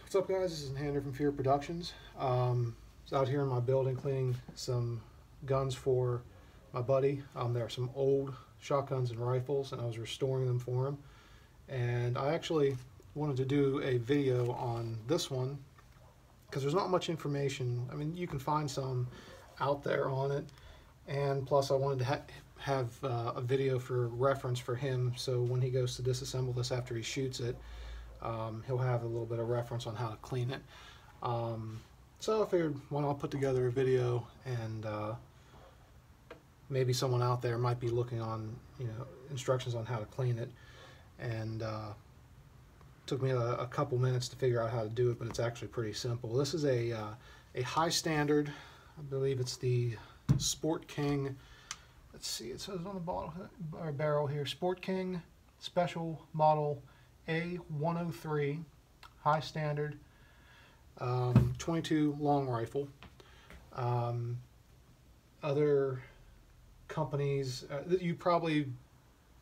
What's up, guys? This is Hander from Fear Productions. I was out here in my building cleaning some guns for my buddy. There are some old shotguns and rifles, and I was restoring them for him. And I actually wanted to do a video on this one because there's not much information. I mean, you can find some out there on it, and plus I wanted to have a video for reference for him, so when he goes to disassemble this after he shoots it, he'll have a little bit of reference on how to clean it. So I figured, why not put together a video, and maybe someone out there might be looking on, instructions on how to clean it. And took me a couple minutes to figure out how to do it, but it's actually pretty simple. This is a high standard. I believe it's the Sport King. Let's see, it says on the bottle or barrel here, Sport King Special Model A103, high standard, 22 long rifle. Other companies, you probably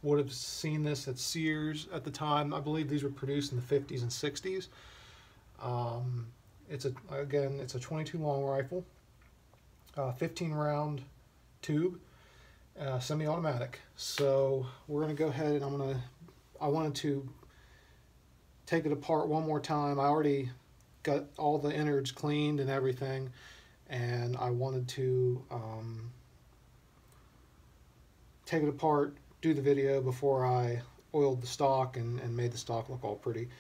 would have seen this at Sears at the time. I believe these were produced in the 50s and 60s. It's a 22 long rifle, 15 round tube, semi-automatic. So we're gonna go ahead and I wanted to take it apart one more time. I already got all the innards cleaned and everything, and I wanted to take it apart, do the video before I oiled the stock and made the stock look all pretty.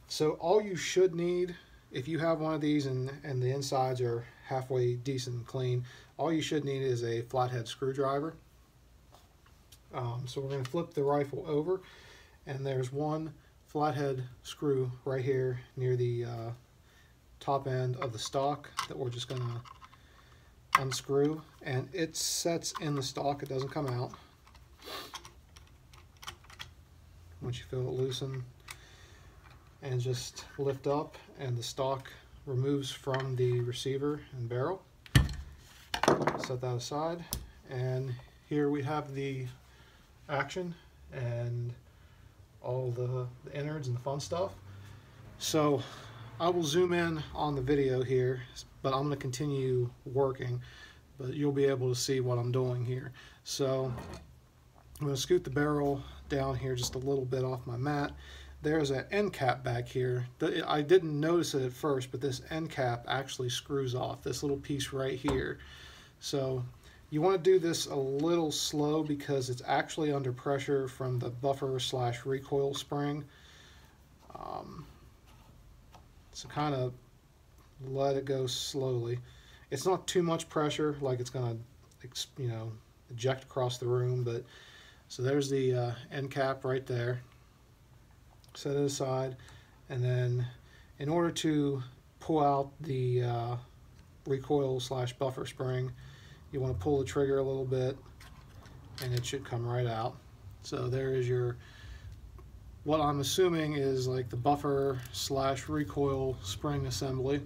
So all you should need, if you have one of these and the insides are halfway decent and clean, all you should need is a flathead screwdriver. So we're going to flip the rifle over, and there's one flathead screw right here near the top end of the stock that we're just going to unscrew, and it sets in the stock. It doesn't come out. Once you feel it loosen, and just lift up, and the stock removes from the receiver and barrel. Set that aside, and here we have the action and all the innards and the fun stuff. So I will zoom in on the video here, but I'm going to continue working, but you'll be able to see what I'm doing here. So I'm going to scoot the barrel down here just a little bit off my mat. There's an end cap back here. I didn't notice it at first, but this end cap actually screws off, this little piece right here. So you want to do this a little slow because it's actually under pressure from the buffer/recoil spring. So kind of let it go slowly. It's not too much pressure, like it's going to, eject across the room. But so there's the end cap right there. Set it aside, and then in order to pull out the recoil/buffer spring, you want to pull the trigger a little bit, and it should come right out. So there is your, what I'm assuming is like the buffer/recoil spring assembly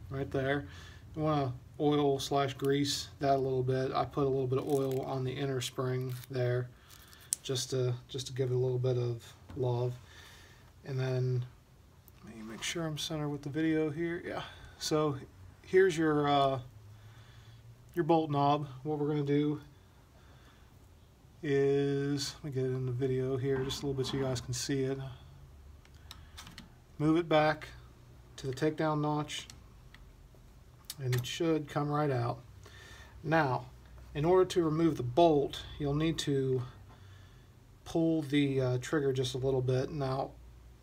right there. You want to oil/grease that a little bit. I put a little bit of oil on the inner spring there, just to give it a little bit of love. And then let me make sure I'm centered with the video here. Yeah. So here's your bolt knob. What we're going to do is, let me get it in the video here just a little bit so you guys can see it. Move it back to the takedown notch, and it should come right out. Now, in order to remove the bolt, you'll need to pull the trigger just a little bit. Now,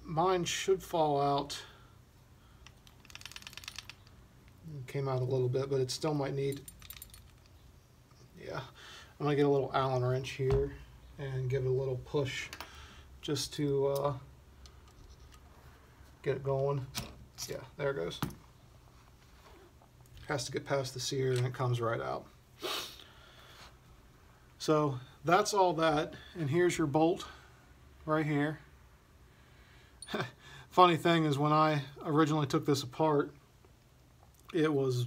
mine should fall out. It came out a little bit, but it still might need, yeah. I'm going to get a little Allen wrench here and give it a little push just to get it going. Yeah, there it goes. Has to get past the sear, and it comes right out. So that's all that, and here's your bolt right here. Funny thing is, when I originally took this apart, it was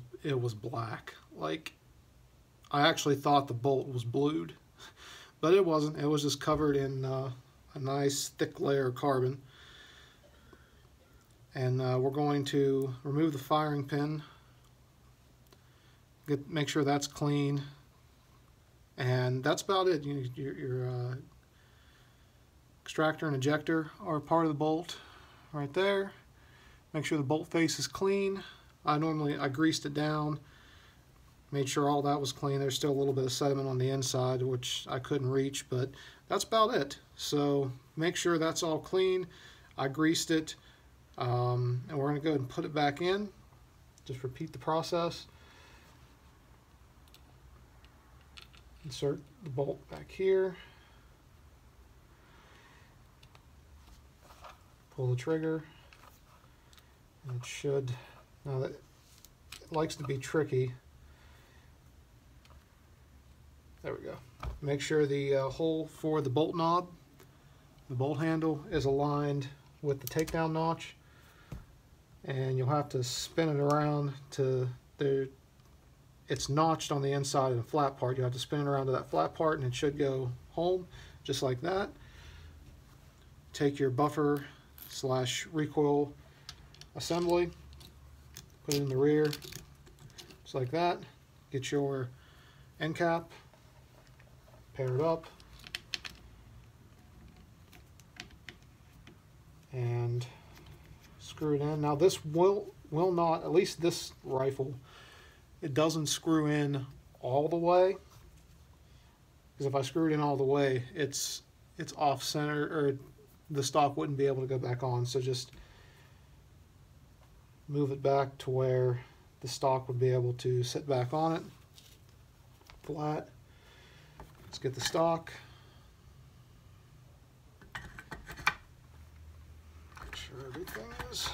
black. Like, I actually thought the bolt was blued, but it wasn't. It was just covered in a nice thick layer of carbon. and we're going to remove the firing pin. Make sure that's clean, and that's about it. Your extractor and ejector are part of the bolt right there. Make sure the bolt face is clean. I greased it down, made sure all that was clean. There's still a little bit of sediment on the inside, which I couldn't reach, but that's about it. So make sure that's all clean. I greased it, and we're going to go ahead and put it back in. Just repeat the process. Insert the bolt back here. Pull the trigger. And it should, now that it likes to be tricky. There we go. Make sure the hole for the bolt knob, the bolt handle, is aligned with the takedown notch, and you'll have to spin it around to it's notched on the inside of the flat part. You have to spin it around to that flat part, and it should go home just like that. Take your buffer / recoil assembly, put it in the rear just like that. Get your end cap, pair it up, and screw it in. Now this will not, at least this rifle, it doesn't screw in all the way, because if I screw it in all the way, it's off center, or the stock wouldn't be able to go back on. So just move it back to where the stock would be able to sit back on it flat. Let's get the stock. Make sure everything is,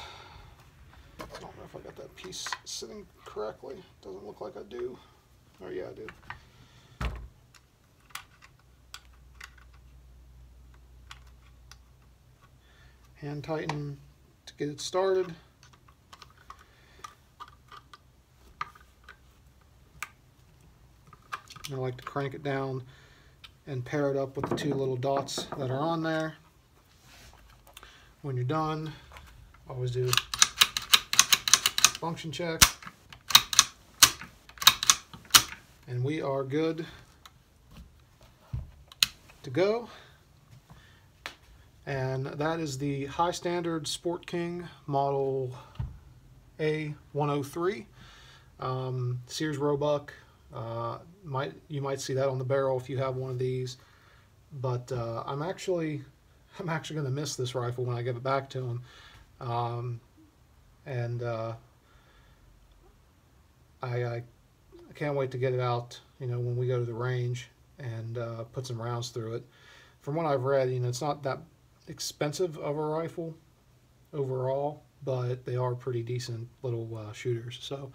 I don't know if I got that piece sitting correctly. Doesn't look like I do. Oh yeah, I do. Hand tighten to get it started. I like to crank it down and pair it up with the two little dots that are on there. When you're done, always do function check, and we are good to go. And that is the High Standard Sport King model A103 Sears Roebuck. You might see that on the barrel if you have one of these, but I'm actually going to miss this rifle when I give it back to him, and I can't wait to get it out, when we go to the range and put some rounds through it. From what I've read, it's not that expensive of a rifle overall, but they are pretty decent little shooters. So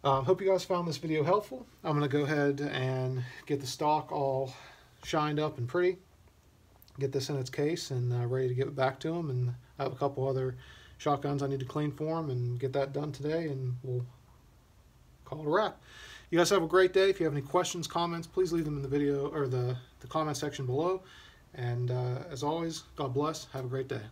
hope you guys found this video helpful. I'm going to go ahead and get the stock all shined up and pretty, get this in its case and ready to give it back to them. And I have a couple other shotguns I need to clean for them and get that done today, and we'll call it a wrap. You guys have a great day. If you have any questions, comments, please leave them in the video or the comment section below. And as always, God bless. Have a great day.